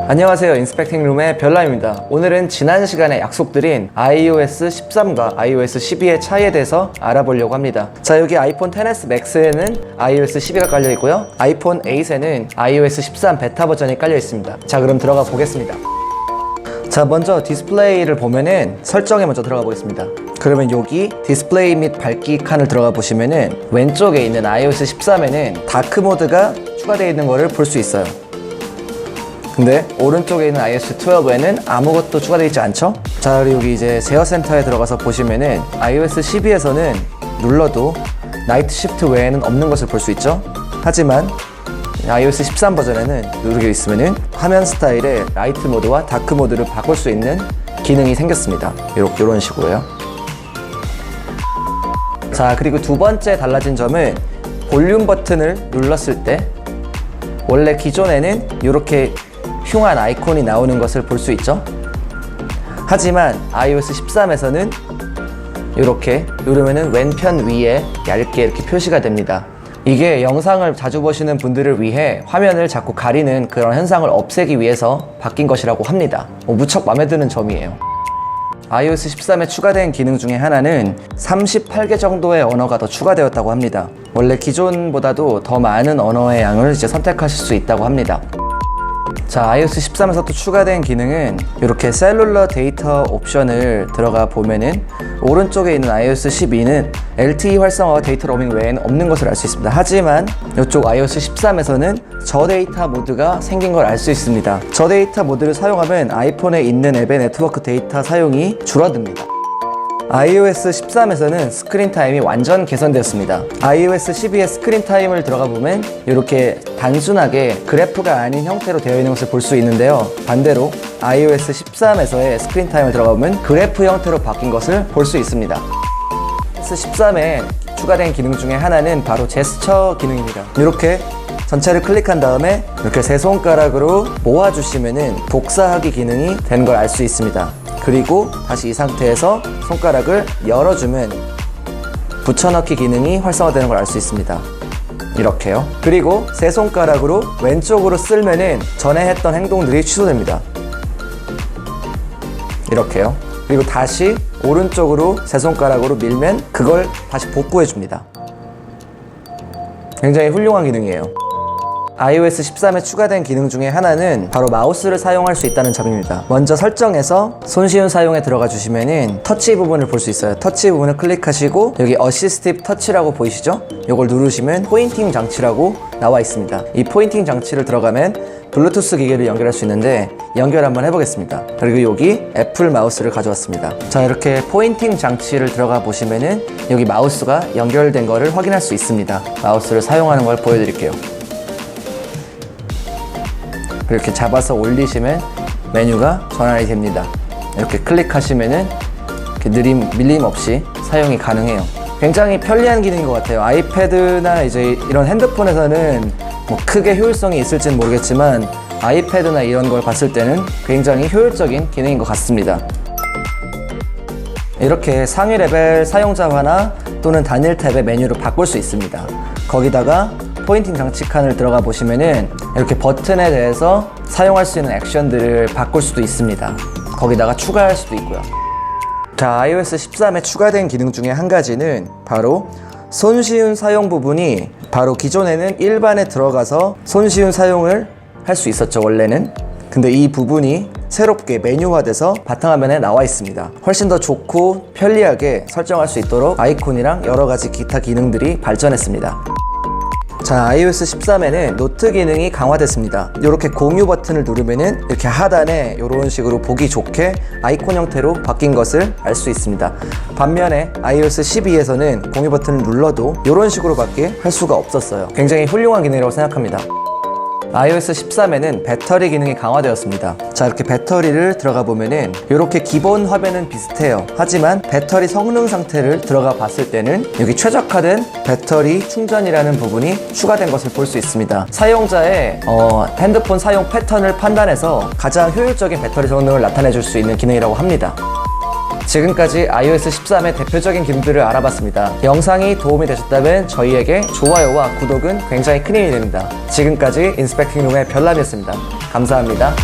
안녕하세요, 인스펙팅룸의 별남입니다. 오늘은 지난 시간에 약속드린 iOS 13과 iOS 12의 차이에 대해서 알아보려고 합니다. 자, 여기 아이폰 XS Max에는 iOS 12가 깔려 있고요, 아이폰 8에는 iOS 13 베타 버전이 깔려 있습니다. 자, 그럼 들어가 보겠습니다. 자, 먼저 디스플레이를 보면은 설정에 먼저 들어가 보겠습니다. 그러면 여기 디스플레이 및 밝기 칸을 들어가 보시면은 왼쪽에 있는 iOS 13에는 다크 모드가 추가되어 있는 것을 볼 수 있어요. 근데 오른쪽에 있는 iOS 12에는 아무것도 추가되어 있지 않죠? 자, 그리고 여기 이제 제어 센터에 들어가서 보시면은 iOS 12에서는 눌러도 나이트 시프트 외에는 없는 것을 볼 수 있죠? 하지만 iOS 13 버전에는 누르게 있으면은 화면 스타일의 라이트 모드와 다크 모드를 바꿀 수 있는 기능이 생겼습니다. 이런 식으로요. 자, 그리고 두 번째 달라진 점은 볼륨 버튼을 눌렀을 때 원래 기존에는 이렇게 흉한 아이콘이 나오는 것을 볼 수 있죠. 하지만 iOS 13에서는 이렇게 누르면은 왼편 위에 얇게 이렇게 표시가 됩니다. 이게 영상을 자주 보시는 분들을 위해 화면을 자꾸 가리는 그런 현상을 없애기 위해서 바뀐 것이라고 합니다. 무척 마음에 드는 점이에요. iOS 13에 추가된 기능 중에 하나는 38개 정도의 언어가 더 추가되었다고 합니다. 원래 기존보다도 더 많은 언어의 양을 이제 선택하실 수 있다고 합니다. 자, iOS 13에서 또 추가된 기능은 이렇게 셀룰러 데이터 옵션을 들어가 보면은 오른쪽에 있는 iOS 12는 LTE 활성화와 데이터 로밍 외에는 없는 것을 알 수 있습니다. 하지만 이쪽 iOS 13에서는 저데이터 모드가 생긴 걸 알 수 있습니다. 저데이터 모드를 사용하면 아이폰에 있는 앱의 네트워크 데이터 사용이 줄어듭니다. iOS 13에서는 스크린 타임이 완전 개선되었습니다. iOS 12의 스크린 타임을 들어가 보면 이렇게 단순하게 그래프가 아닌 형태로 되어 있는 것을 볼 수 있는데요, 반대로 iOS 13에서의 스크린 타임을 들어가 보면 그래프 형태로 바뀐 것을 볼 수 있습니다. iOS 13에 추가된 기능 중에 하나는 바로 제스처 기능입니다. 이렇게 전체를 클릭한 다음에 이렇게 세 손가락으로 모아주시면은 복사하기 기능이 된 걸 알 수 있습니다. 그리고 다시 이 상태에서 손가락을 열어주면 붙여넣기 기능이 활성화되는 걸 알 수 있습니다. 이렇게요. 그리고 세 손가락으로 왼쪽으로 쓸면은 전에 했던 행동들이 취소됩니다. 이렇게요. 그리고 다시 오른쪽으로 세 손가락으로 밀면 그걸 다시 복구해 줍니다. 굉장히 훌륭한 기능이에요. iOS 13에 추가된 기능 중에 하나는 바로 마우스를 사용할 수 있다는 점입니다. 먼저 설정에서 손쉬운 사용에 들어가 주시면은 터치 부분을 볼 수 있어요. 터치 부분을 클릭하시고 여기 어시스티브 터치라고 보이시죠? 이걸 누르시면 포인팅 장치라고 나와 있습니다. 이 포인팅 장치를 들어가면 블루투스 기기를 연결할 수 있는데 연결 한번 해보겠습니다. 그리고 여기 애플 마우스를 가져왔습니다. 자, 이렇게 포인팅 장치를 들어가 보시면은 여기 마우스가 연결된 거를 확인할 수 있습니다. 마우스를 사용하는 걸 보여드릴게요. 이렇게 잡아서 올리시면 메뉴가 전환이 됩니다. 이렇게 클릭하시면은 이렇게 밀림 없이 사용이 가능해요. 굉장히 편리한 기능인 것 같아요. 아이패드나 이제 이런 핸드폰에서는 뭐 크게 효율성이 있을지는 모르겠지만 아이패드나 이런 걸 봤을 때는 굉장히 효율적인 기능인 것 같습니다. 이렇게 상위 레벨 사용자화나 또는 단일 탭의 메뉴를 바꿀 수 있습니다. 거기다가 포인팅 장치 칸을 들어가 보시면은 이렇게 버튼에 대해서 사용할 수 있는 액션들을 바꿀 수도 있습니다. 거기다가 추가할 수도 있고요. 자, iOS 13에 추가된 기능 중에 한 가지는 바로 손쉬운 사용 부분이 바로 기존에는 일반에 들어가서 손쉬운 사용을 할 수 있었죠, 원래는. 근데 이 부분이 새롭게 메뉴화돼서 바탕화면에 나와 있습니다. 훨씬 더 좋고 편리하게 설정할 수 있도록 아이콘이랑 여러 가지 기타 기능들이 발전했습니다. 자, iOS 13에는 노트 기능이 강화됐습니다. 이렇게 공유 버튼을 누르면은 이렇게 하단에 이런 식으로 보기 좋게 아이콘 형태로 바뀐 것을 알 수 있습니다. 반면에 iOS 12에서는 공유 버튼을 눌러도 이런 식으로밖에 할 수가 없었어요. 굉장히 훌륭한 기능이라고 생각합니다. iOS 13에는 배터리 기능이 강화되었습니다. 자, 이렇게 배터리를 들어가 보면은 이렇게 기본 화면은 비슷해요. 하지만 배터리 성능 상태를 들어가 봤을 때는 여기 최적화된 배터리 충전이라는 부분이 추가된 것을 볼 수 있습니다. 사용자의 핸드폰 사용 패턴을 판단해서 가장 효율적인 배터리 성능을 나타내 줄 수 있는 기능이라고 합니다. 지금까지 iOS 13의 대표적인 기능들을 알아봤습니다. 영상이 도움이 되셨다면 저희에게 좋아요와 구독은 굉장히 큰 힘이 됩니다. 지금까지 인스펙팅룸의 별남이었습니다. 감사합니다.